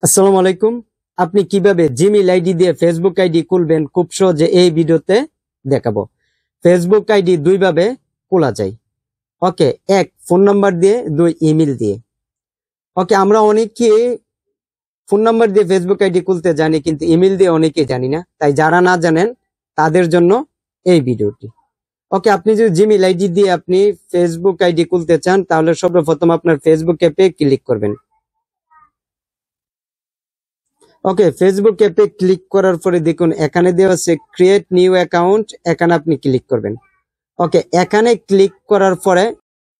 আসসালামু আলাইকুম। আপনি কিভাবে জিমেইল আইডি দিয়ে ফেসবুক আইডি খুলবেন খুব সহজে এই ভিডিওতে দেখাবো। ফেসবুক আইডি দুই ভাবে খোলা যায়। ওকে, এক ফোন নাম্বার দিয়ে, দুই ইমেল দিয়ে। ওকে, আমরা অনেকে ফোন নাম্বার দিয়ে ফেসবুক আইডি খুলতে জানি, কিন্তু ইমেল দিয়ে অনেকে জানি না। তাই যারা না জানেন তাদের জন্য এই ভিডিওটি। ওকে, আপনি যদি জিমেইল আইডি দিয়ে আপনি ফেসবুক আইডি খুলতে চান, তাহলে সর্বপ্রথম আপনার ফেসবুক অ্যাপে ক্লিক করবেন। ওকে, ফেসবুক অ্যাপে ক্লিক করার পরে দেখুন এখানে দেওয়া আছে ক্রিয়েট নিউ অ্যাকাউন্ট, এখানে আপনি ক্লিক করবেন। ওকে, এখানে ক্লিক করার পরে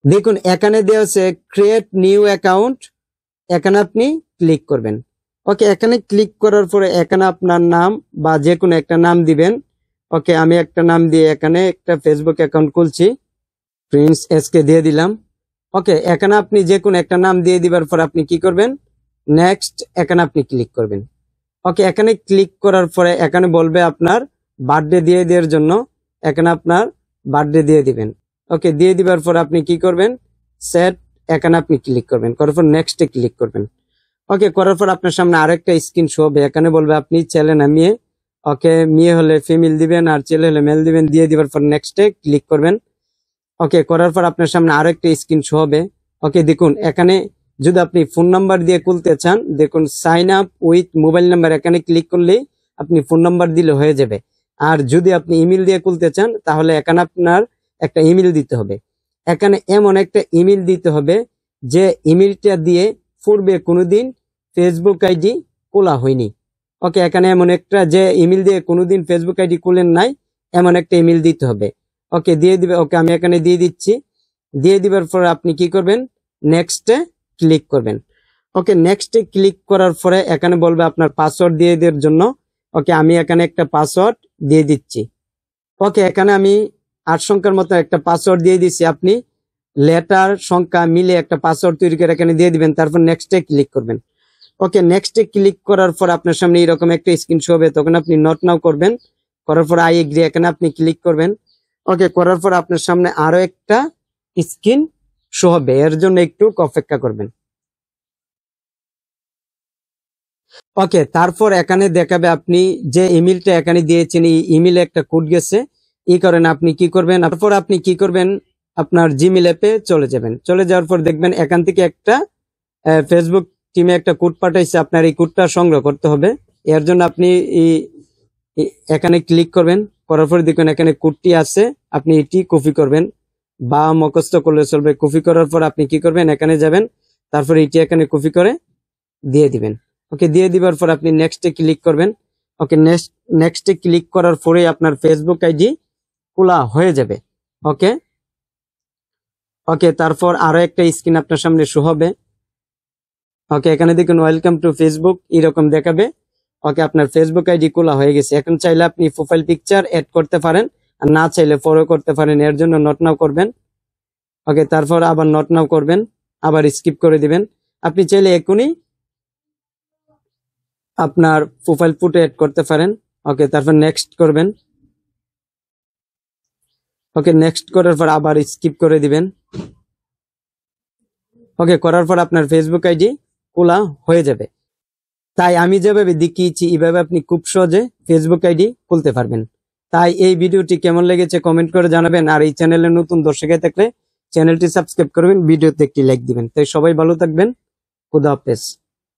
দেখুন এখানে দেওয়া আছে ক্রিয়েট নিউ অ্যাকাউন্ট, এখানে আপনি ক্লিক করবেন। ওকে, এখানে ক্লিক করার পরে এখানে আপনার নাম বা যে কোনো একটা নাম দিবেন। ওকে, আমি একটা নাম দিয়ে এখানে একটা ফেসবুক অ্যাকাউন্ট খুলছি, প্রিন্স এসকে দিয়ে দিলাম। ওকে, এখানে আপনি যে কোনো একটা নাম দিয়ে দিবার পর আপনি কি করবেন, নেক্সট এখানে আপনি ক্লিক করবেন। ওকে, এখানে ক্লিক করার পরে এখানে বলবে আপনার বার্থডে দিয়ে দেওয়ার জন্য, এখানে আপনার বার্থডে দিয়ে দিবেন। ওকে, দিয়ে দিবার পর আপনি কি করবেন, সেট, এখানে আপনি ক্লিক করবেন, করার পর নেক্সটে ক্লিক করবেন। ওকে, করার পর আপনার সামনে আরেকটা স্ক্রিন শো হবে, এখানে বলবে আপনি ছেলে না মেয়ে। ওকে, মেয়ে হলে ফিমেল দিবেন আর ছেলে হলে মেল দিবেন, দিয়ে দিবার পর নেক্সটে ক্লিক করবেন। ওকে, করার পর আপনার সামনে আরেকটা স্ক্রিন শো হবে। ওকে, দেখুন এখানে যদি আপনি ফোন নাম্বার দিয়ে খুলতে চান, দেখুন sign up with mobile number, এখানে ক্লিক করলেই আপনি ফোন নাম্বার দিলে হয়ে যাবে। আর যদি আপনি ইমেল দিয়ে খুলতে চান, তাহলে এখানে আপনার একটা ইমেল দিতে হবে। এখানে এমন একটা ইমেল দিতে হবে যে ইমেলটা দিয়ে পূর্বে কোনোদিন ফেসবুক আইডি খোলা হয়নি। ওকে, এখানে এমন একটা যে ইমেল দিয়ে কোনোদিন ফেসবুক আইডি খুলেন নাই, এমন একটা ইমেল দিতে হবে। ওকে, দিয়ে দিবে। ওকে, আমি এখানে দিয়ে দিচ্ছি। দিয়ে দিবার পর আপনি কি করবেন, নেক্সটে ক্লিক করবেন। ওকে, নেক্সটে ক্লিক করার পরে এখানে বলবে আপনার পাসওয়ার্ড দিয়ে দেওয়ার জন্য। ওকে, আমি এখানে একটা পাসওয়ার্ড দিয়ে দিচ্ছি। ওকে, এখানে আমি 8 সংখ্যার মতো একটা পাসওয়ার্ড দিয়ে দিচ্ছি। আপনি লেটার সংখ্যা মিলে একটা পাসওয়ার্ড তৈরি করে এখানে দিয়ে দিবেন, তারপর নেক্সটে ক্লিক করবেন। ওকে, নেক্সটে ক্লিক করার পর আপনার সামনে এরকম একটা স্ক্রিন শো হবে, তখন আপনি নট নাও করবেন। করার পর আই এগ্রি, এখানে আপনি ক্লিক করবেন। ওকে, করার পর আপনার সামনে আরো একটা স্ক্রিন শো হবে, এর জন্য একটু অপেক্ষা করবেন। ওকে, তারপর এখানে দেখাবে আপনি যে ইমেলটা এখানে দিয়েছেন, এই ইমেলে একটা কোড গেছে। এই কারণে আপনি কি করবেন, তারপর আপনি কি করবেন, আপনার জিমেল অ্যাপে চলে যাবেন। চলে যাওয়ার পর দেখবেন এখান থেকে একটা ফেসবুক টিমে একটা কোড পাঠাইছে, আপনার এই কোডটা সংগ্রহ করতে হবে। এর জন্য আপনি এখানে ক্লিক করবেন। করার পর দেখবেন এখানে কোডটি আছে, আপনি এটি কপি করবেন বা মুখস্থ করলে চলবে। কপি করার পর আপনি কি করবেন, এখানে যাবেন, তারপর এটি এখানে কপি করে দিয়ে দিবেন। ওকে, দিয়ে দিবার পর আপনি নেক্সটে ক্লিক করবেন। ওকে, নেক্সটে ক্লিক করার পরে আপনার ফেসবুক আইডি খোলা হয়ে যাবে। ওকে ওকে, তারপর আরো একটা স্ক্রিন আপনার সামনে শো হবে। ওকে, এখানে দেখুন ওয়েলকাম টু ফেসবুক এরকম দেখাবে। ওকে, আপনার ফেসবুক আইডি খোলা হয়ে গেছে। এখন চাইলে আপনি প্রোফাইল পিকচার এড করতে পারেন, আর না চাইলে ফলো করতে পারেন। এর জন্য নট নাও করবেন। ওকে, তারপর আবার নট নাও করবেন, আবার স্কিপ করে দিবেন। আপনি চাইলে এখনই আপনার প্রোফাইল ফটো এড করতে পারেন। ওকে, তারপর নেক্সট করবেন। ওকে, নেক্সট করার পর আবার স্কিপ করে দিবেন। ওকে, করার পর আপনার ফেসবুক আইডি খোলা হয়ে যাবে। তাই আমি যেভাবে দেখিয়েছি এইভাবে আপনি খুব সহজে ফেসবুক আইডি খুলতে পারবেন। তাই এই ভিডিওটি কেমন লেগেছে কমেন্ট করে জানাবেন, আর এই চ্যানেলে নতুন দর্শক হয়ে থাকলে চ্যানেলটি সাবস্ক্রাইব করবেন, ভিডিওতে একটি লাইক দিবেন। তাই সবাই ভালো থাকবেন, খুদা হাফেজ।